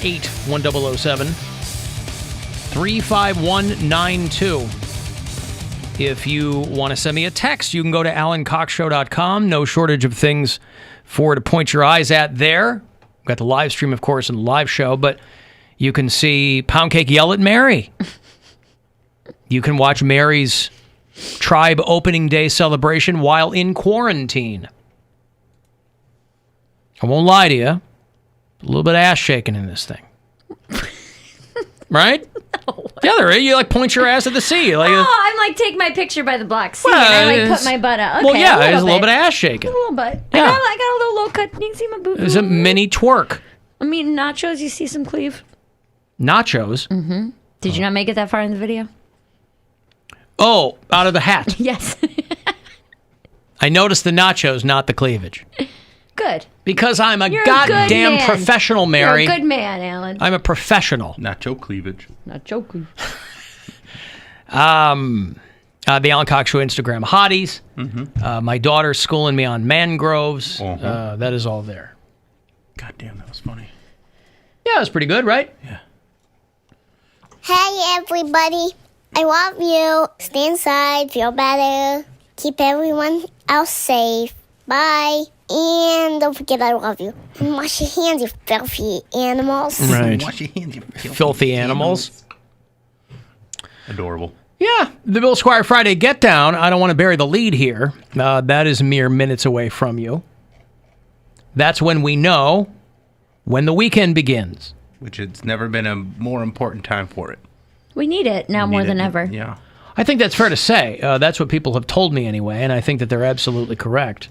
408-1007. 35192. If you want to send me a text, you can go to alancoxshow.com. No shortage of things to point your eyes at there. We've got the live stream, of course, and the live show, but you can see Poundcake yell at Mary. You can watch Mary's tribe opening day celebration while in quarantine. I won't lie to you. A little bit of ass shaking in this thing. Right? No. Yeah, there is. You point your ass at the sea. I'm take my picture by the black sea and I put my butt out. Okay, well, yeah, there's a little bit of ass shaking. A little bit. Yeah. I got a little low cut. You can see my booty. There's a mini twerk. I mean, nachos, you see some cleave. Nachos? Mm-hmm. Did you not make it that far in the video? Oh, out of the hat. Yes. I noticed the nachos, not the cleavage. Good. Because I'm a goddamn professional, Mary. You're a good man, Alan. I'm a professional. Nacho cleavage. Nacho cleavage. The Alan Cox Show Instagram hotties. Mm-hmm. My daughter's schooling me on mangroves. Uh-huh. That is all there. God damn, that was funny. Yeah, it was pretty good, right? Yeah. Hey, everybody. I love you. Stay inside. Feel better. Keep everyone else safe. Bye. And don't forget I love you. And wash your hands, you filthy animals. Right. Wash your hands, you filthy animals. Adorable. Yeah. The Bill Squire Friday Get Down. I don't want to bury the lead here. That is mere minutes away from you. That's when we know when the weekend begins. Which it's never been a more important time for it. We need it now more than ever. Yeah. I think that's fair to say. That's what people have told me anyway, and I think that they're absolutely correct.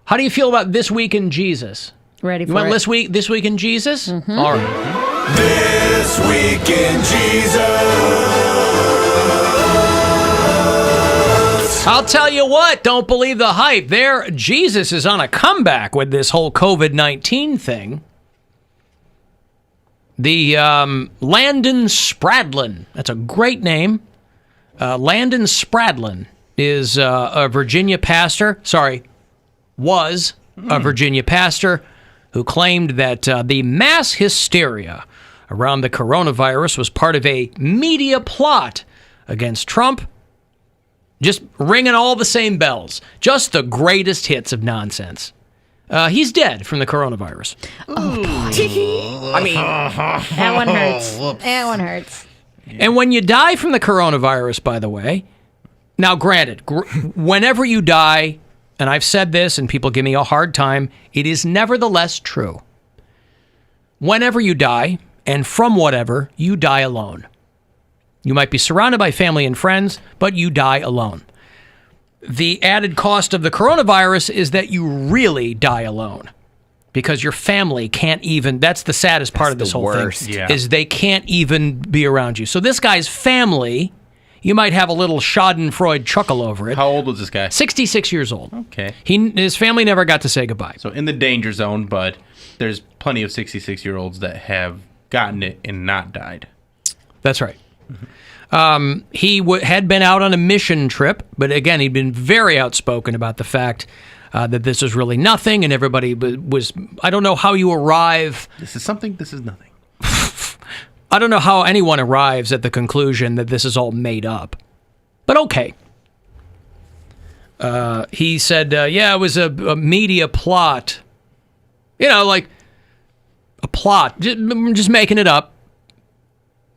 How do you feel about This Week in Jesus? Ready for you want it. This week in Jesus? Mm-hmm. All right. This Week in Jesus. I'll tell you what, don't believe the hype. Jesus is on a comeback with this whole COVID-19 thing. The Landon Spradlin, that's a great name. Landon Spradlin is a Virginia pastor. Was a Virginia pastor who claimed that the mass hysteria around the coronavirus was part of a media plot against Trump. Just ringing all the same bells. Just the greatest hits of nonsense. He's dead from the coronavirus. I mean, that one hurts. That one hurts. And when you die from the coronavirus, by the way, now granted, whenever you die, and I've said this and people give me a hard time, it is nevertheless true. Whenever you die, and from whatever, you die alone. You might be surrounded by family and friends, but you die alone. The added cost of the coronavirus is that you really die alone because your family can't even, that's the saddest part of this whole thing, is they can't even be around you. So this guy's family, you might have a little schadenfreude chuckle over it. How old was this guy? 66 years old. Okay. His family never got to say goodbye. So in the danger zone, but there's plenty of 66-year-olds that have gotten it and not died. That's right. He had been out on a mission trip, but again, he'd been very outspoken about the fact that this was really nothing, and everybody was, I don't know how you arrive. This is something, this is nothing. I don't know how anyone arrives at the conclusion that this is all made up, but okay. He said, it was a media plot. You know, like a plot, just making it up.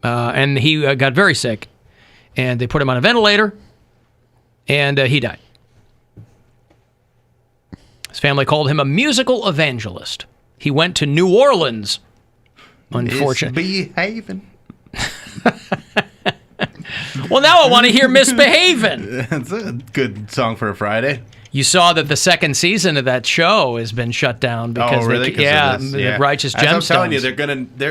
And he got very sick, and they put him on a ventilator, and he died. His family called him a musical evangelist. He went to New Orleans, unfortunately. Misbehaving. Well, now I want to hear Misbehaving. That's a good song for a Friday. You saw that the second season of that show has been shut down because the Righteous Gemstones. I'm telling you,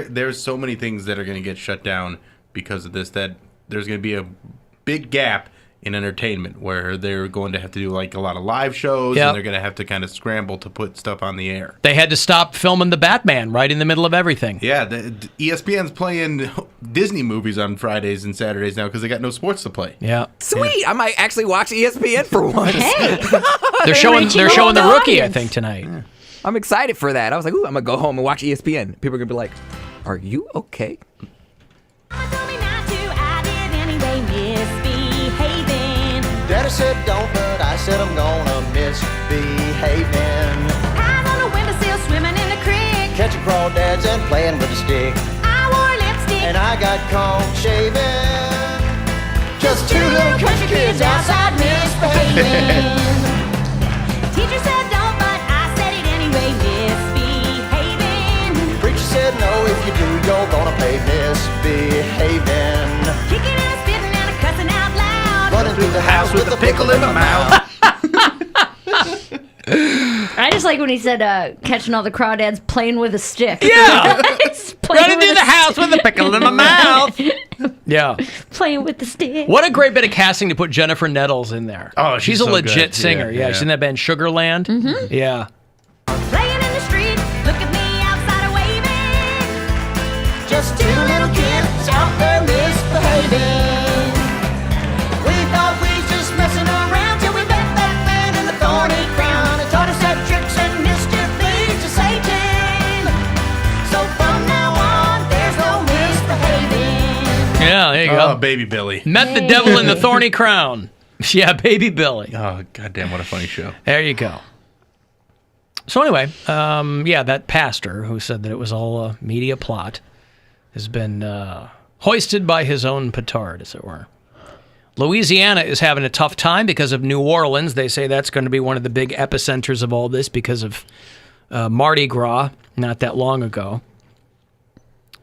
there's so many things that are gonna get shut down because of this, that there's gonna be a big gap in entertainment where they're going to have to do like a lot of live shows, and they're gonna have to kind of scramble to put stuff on the air. They had to stop filming the Batman right in the middle of everything. Yeah, ESPN's playing Disney movies on Fridays and Saturdays now because they got no sports to play. Yeah, sweet. I might actually watch ESPN for once. Hey, they're showing The Rookie, I think, tonight. Yeah. I'm excited for that. I was like, ooh, I'm going to go home and watch ESPN. People are going to be like, are you okay? Daddy said don't, but I said I'm gonna misbehaving. Eyes on the windowsill, swimming in the creek. Catching crawdads and playing with a stick. I wore lipstick. And I got caught shaving. Just two little country kids outside misbehaving. Teacher said don't, but I said it anyway, misbehaving. Preacher said no, if you do, you're gonna pay misbehaving. Kicking and spitting and cussing out loud. Running through the house with a pickle in my mouth. I just like when he said catching all the crawdads playing with a stick. Yeah. Running through the stick. house with a pickle in my mouth. Yeah. Playing with the stick. What a great bit of casting to put Jennifer Nettles in there. Oh, she's she's a so legit good. singer. Yeah, She's in that band Sugarland. Mm-hmm. Yeah. Playing in the street, look at me outside waving. Just two little kids out there misbehaving. We thought we was just messing around till we met that man in the thorny crown. It taught us that tricks and mischief leads to Satan. So from now on, there's no misbehaving. Yeah, there you go. Oh, Baby Billy. Met the devil in the thorny crown. Yeah, Baby Billy. Oh, goddamn, what a funny show. There you go. So anyway, that pastor who said that it was all a media plot has been hoisted by his own petard, as it were. Louisiana is having a tough time because of New Orleans. They say that's going to be one of the big epicenters of all this because of Mardi Gras not that long ago.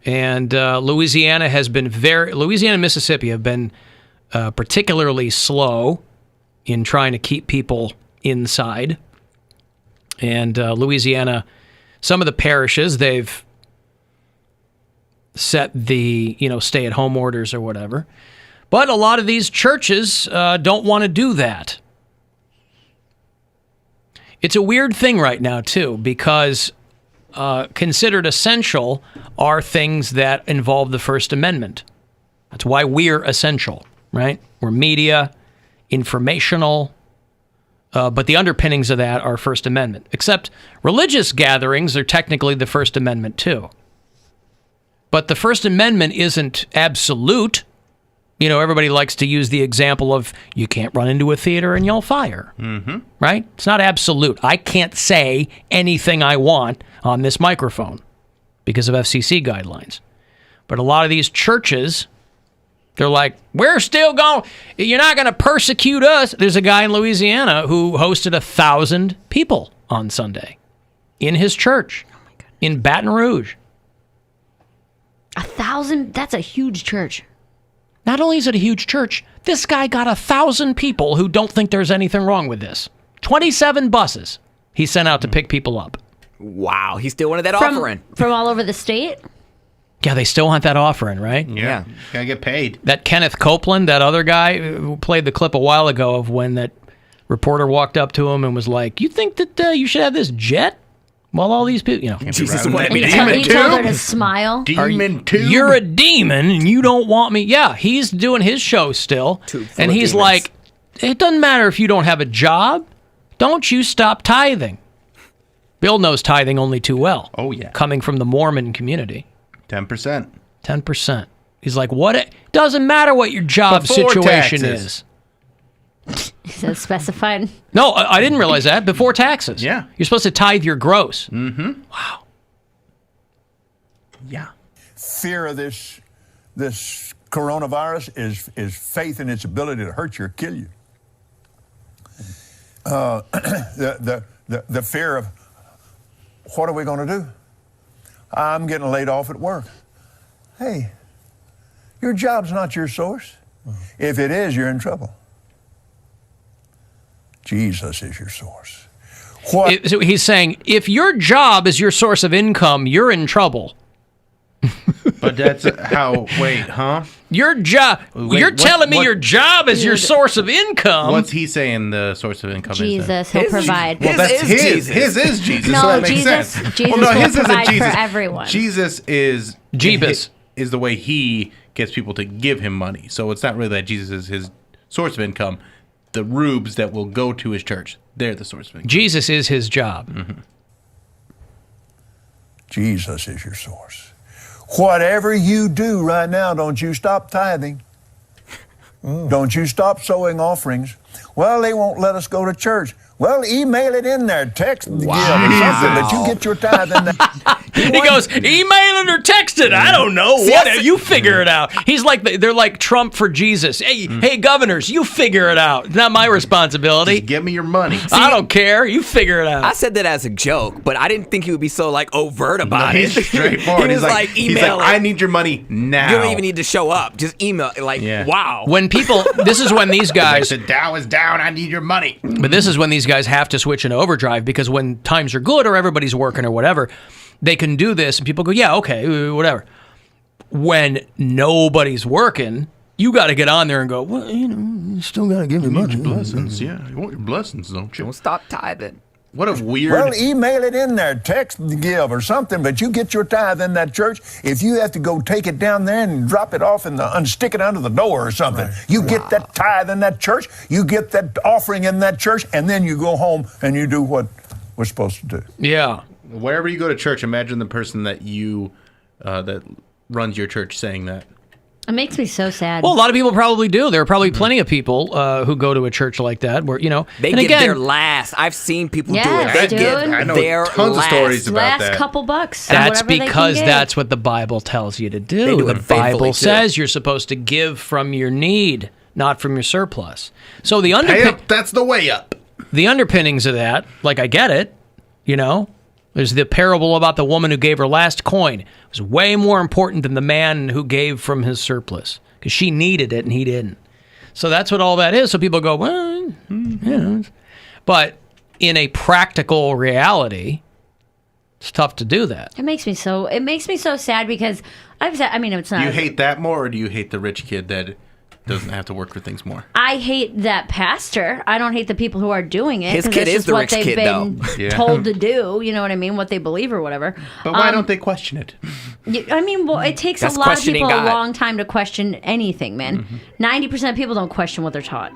And Louisiana and Mississippi have been particularly slow in trying to keep people inside. And Louisiana, some of the parishes, they've set the, stay-at-home orders or whatever. But a lot of these churches don't want to do that. It's a weird thing right now, too, because considered essential are things that involve the First Amendment. That's why we're essential, right? We're media, informational, but the underpinnings of that are First Amendment. Except religious gatherings are technically the First Amendment, too. But the First Amendment isn't absolute. Everybody likes to use the example of you can't run into a theater and yell fire, right? It's not absolute. I can't say anything I want on this microphone because of FCC guidelines. But a lot of these churches, they're like, we're still going, you're not going to persecute us. There's a guy in Louisiana who hosted 1,000 people on Sunday in his church in Baton Rouge. 1,000? That's a huge church. Not only is it a huge church, this guy got 1,000 people who don't think there's anything wrong with this. 27 buses he sent out to pick people up. Wow, he still wanted that offering. From all over the state? Yeah, they still want that offering, right? Yeah. Gotta get paid. That Kenneth Copeland, that other guy who played the clip a while ago of when that reporter walked up to him and was like, you think that you should have this jet? Well, all these people, Jesus, right. what And you told her to smile. Demon too. You're a demon and you don't want me. Yeah, he's doing his show still. And he's demons. like, it doesn't matter if you don't have a job. Don't you stop tithing. Bill knows tithing only too well. Oh, yeah. Coming from the Mormon community. 10%. 10%. He's like, what? It doesn't matter what your job Before situation taxes. is. Is that specified? No, I didn't realize that. Before taxes. Yeah. You're supposed to tithe your gross. Yeah. Fear of this coronavirus is faith in its ability to hurt you or kill you. The fear of what are we going to do? I'm getting laid off at work. Hey, your job's not your source. If it is, you're in trouble. Jesus is your source. So he's saying, if your job is your source of income, you're in trouble. But that's how, Your job, you're telling me your job is your source of income. What's he saying the source of income Jesus, is? he'll provide. Well, that's is his. Jesus. His is Jesus, No, so that makes Jesus- sense. Jesus well, no, will his isn't provide for Jesus. everyone. Jesus is... Jeebus. Is the way he gets people to give him money. So it's not really that Jesus is his source of income. The rubes that will go to his church, they're the source of income. Jesus is his job. Jesus is your source. Whatever you do right now, don't you stop tithing. Don't you stop sowing offerings. Well, they won't let us go to church. Well, email it in there, text the gift or something that you get your tithe in there. He goes, email it or text it. I don't know. You figure it out. He's like, they're like Trump for Jesus. Hey, governors, you figure it out. It's not my responsibility. Just give me your money. I don't care. You figure it out. I said that as a joke, but I didn't think he would be so like overt about it. He's straightforward. He was like, he's email like, it. I need your money now. You don't even need to show up. Just email it. Like, wow. When people, this is when these guys, the Dow is down. I need your money. but this is when these guys have to switch into overdrive, because when times are good or everybody's working or whatever, they can do this and people go, yeah, okay, whatever. When nobody's working, you got to get on there and go, well, you still got to give me money. Your blessings, yeah. You want your blessings, don't you? Don't stop tithing. What a weird... Well, email it in there, text the give or something, but you get your tithe in that church. If you have to go take it down there and drop it off and stick it under the door or something, you get that tithe in that church, you get that offering in that church, and then you go home and you do what we're supposed to do. Yeah. Wherever you go to church, imagine the person that that runs your church saying that. It makes me so sad. Well, a lot of people probably do. There are probably plenty of people who go to a church like that where, they and give again, their last. I've seen people Yes, do it. They dude. give I know their tons of stories about last that. couple bucks. that's whatever they can because get. that's what the Bible tells you to do. They do The it faithfully, Bible too. says you're supposed to give from your need, not from your surplus. So the Pay up, that's the way up. the underpinnings of that, like I get it, There's the parable about the woman who gave her last coin. It was way more important than the man who gave from his surplus, because she needed it and he didn't. So that's what all that is. So people go, well, But in a practical reality, it's tough to do that. It makes me so sad because it's not. Do you hate that more, or do you hate the rich kid that doesn't have to work for things more? I hate that pastor. I don't hate the people who are doing it. His 'cause kid it's is just the what rich they've kid, been though. Yeah. told to do. You know what I mean? What they believe or whatever. But why don't they question it? It takes That's a lot of questioning people God. a long time to question anything, man. 90% of people don't question what they're taught.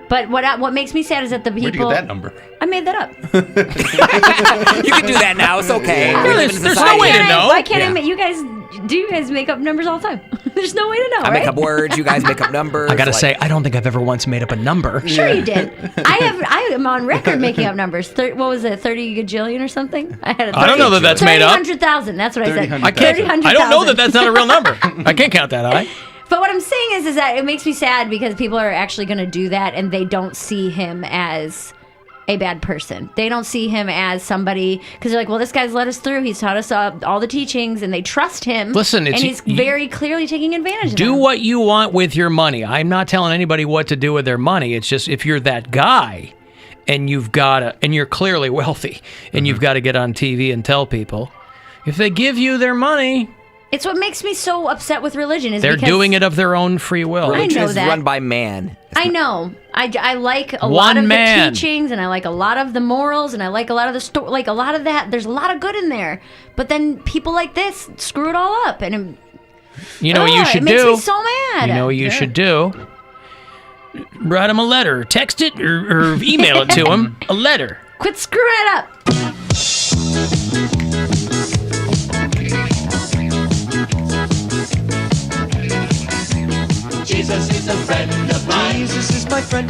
But what makes me sad is that the people... Where'd you get that number? I made that up. You can do that now. It's okay. We live in a There's society. no way to know. Why can't I make... Do you guys make up numbers all the time? There's no way to know, I right? make up words. You guys make up numbers. I got to like- say, I don't think I've ever once made up a number. Sure you did. I am on record making up numbers. What was it, 30 gajillion or something? I don't know that that's made up. 300,000. That's what I said. 300,000. I don't know that that's not a real number. I can't count that high. But what I'm saying is that it makes me sad because people are actually going to do that and they don't see him as a bad person. They don't see him as somebody, because they're like, well, this guy's let us through. He's taught us all the teachings, and they trust him. Listen, and he's very clearly taking advantage of Do them. what you want with your money. I'm not telling anybody what to do with their money. It's just if you're that guy and you're clearly wealthy and you've got to get on TV and tell people, if they give you their money, It's what makes me so upset with religion. Is they're because doing it of their own free will. Religion know is that. run by man. I know. I like a One lot of man. the teachings, and I like a lot of the morals, and I like a lot of the like a lot of that. There's a lot of good in there, but then people like this screw it all up, and You know what you should it makes do? me so mad. You know what you should do? Write him a letter, text it, or email it to him. A letter. Quit screwing it up. Jesus is a friend of mine. Jesus is my friend.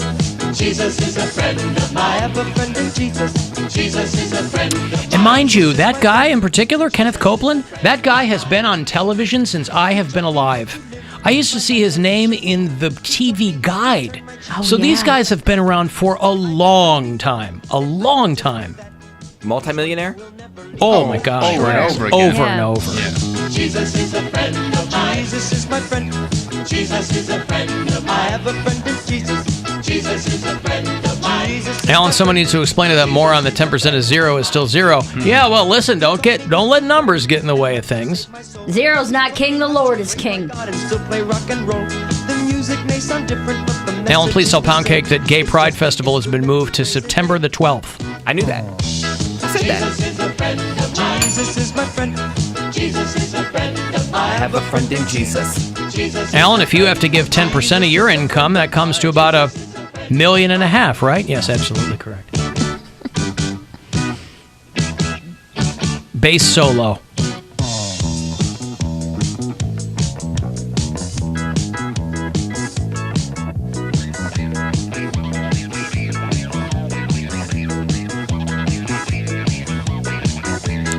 Jesus is a friend of mine. I have a friend in Jesus. Jesus is a friend of mine. And mind you, that guy in particular, Kenneth Copeland, that guy has been on television since I have been alive. I used to see his name in the TV guide. So these guys have been around for a long time. A long time. Multimillionaire? Oh my gosh. over and over again. Over and over. Jesus is a friend of mine. Jesus is my friend. Jesus is a friend of mine. I have a friend in Jesus. Jesus is a friend of mine. Alan, someone needs to explain to that moron that 10% of zero is still zero. Yeah, well, listen, don't let numbers get in the way of things. Zero's not king, the Lord is king. And still play rock and roll. The music may sound different, but the message Alan, please tell is the Poundcake that Gay Pride Festival has been moved to September the 12th. I knew that. I said that. Jesus is a friend of mine. Jesus is my friend. Jesus is a friend of mine. I have a friend in Jesus. Jesus. Alan, if you have to give 10% of your income, that comes to about $1.5 million, right? Yes, absolutely correct. bass solo.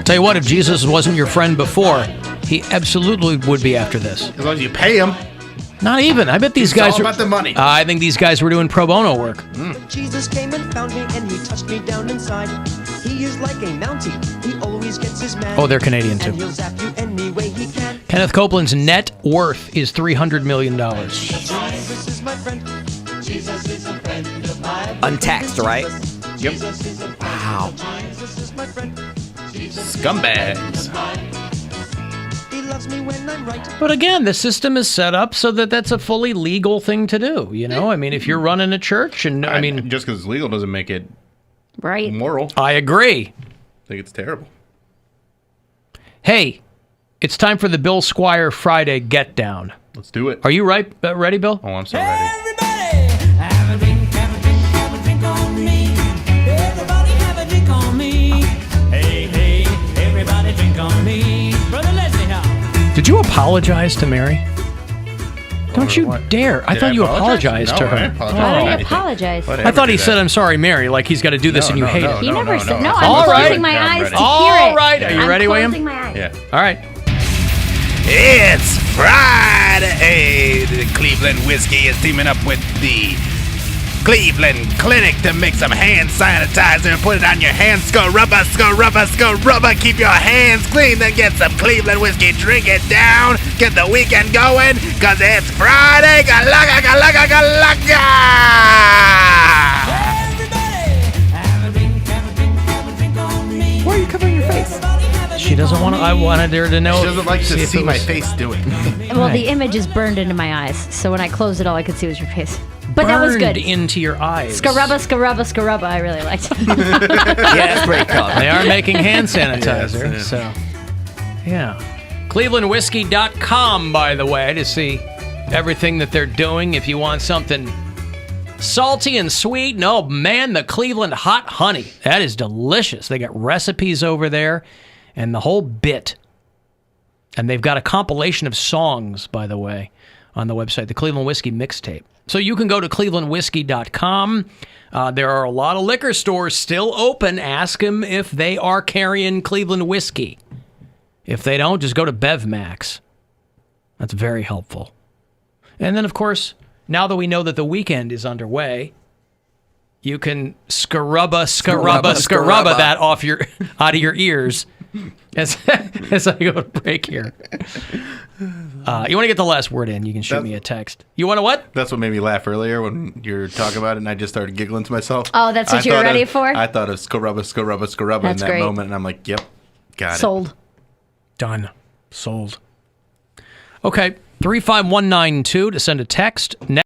Tell you what, if Jesus wasn't your friend before, he absolutely would be after this. As long as you pay him. Not even. I bet these It's guys all about the money. I think these guys were doing pro bono work. Jesus came and found me and he touched me down inside. He is like a Mountie. He always gets his man. Oh, they're Canadian too. And he'll zap you any way he can. Kenneth Copeland's net worth is $300 million. Jesus is my friend. Jesus is a friend of mine. Untaxed, right? Yep. Wow. Jesus is my friend. Scumbags. He loves me when I'm right. But again, the system is set up so that that's a fully legal thing to do. You know, I mean, if you're running a church, and I mean, just because it's legal doesn't make it Right. moral. I agree. I think it's terrible. Hey, it's time for the Bill Squire Friday Get Down. Let's do it. Are you ready, Bill? Oh, I'm so ready. Everybody, have a drink, have a drink, have a drink on me. Everybody have a drink on me. Hey, hey, everybody drink on me. Brother Leslie, how? Did you apologize to Mary? Don't you dare. I Did thought I you apologize? apologized to No, her. I apologized. Why don't you Anything. apologize? Why did I thought he do said, that? I'm sorry, Mary, like he's got to do this and you hate it. He never said. No, All I'm right. closing my Yeah, I'm eyes ready. to hear All it. right. Are you ready, William? Closing my eyes. Yeah. All right. It's Friday. The Cleveland Whiskey is teaming up with the Cleveland Clinic to make some hand sanitizer and put it on your hands. Scrubba, scrubba, scrubba. Keep your hands clean. Then get some Cleveland Whiskey. Drink it down. Get the weekend going. Cause it's Friday. Galaga, galaga, galaga. Everybody, have a drink, have a drink, have a drink on me. Why are you covering your face? She doesn't want to. I wanted her to know. She doesn't like to if see it my was face do it. Well, the image is burned into my eyes, so when I closed it, all I could see was your face. But that was burned good. into your eyes. Scarubba, scarubba, scarubba. I really liked it. Yeah, that's great color. They are making hand sanitizer, Yes. so yeah. ClevelandWhiskey.com, by the way, to see everything that they're doing. If you want something salty and sweet, no man, the Cleveland Hot Honey, that is delicious. They got recipes over there, and the whole bit. And they've got a compilation of songs, by the way, on the website, the Cleveland Whiskey Mixtape. So you can go to ClevelandWhiskey.com. There are a lot of liquor stores still open. Ask them if they are carrying Cleveland whiskey. If they don't, just go to BevMax. That's very helpful. And then, of course, now that we know that the weekend is underway, you can scrubba that off out of your ears as I go to break here. You want to get the last word in, you can shoot me a text. You want to what? That's what made me laugh earlier when you were talking about it, and I just started giggling to myself. Oh, that's what you were ready for? I thought of scrubba, scrubba, scrubba in That's that great. moment, and I'm like, yep, got it. Sold. Done. Sold. Okay, 35192 to send a text.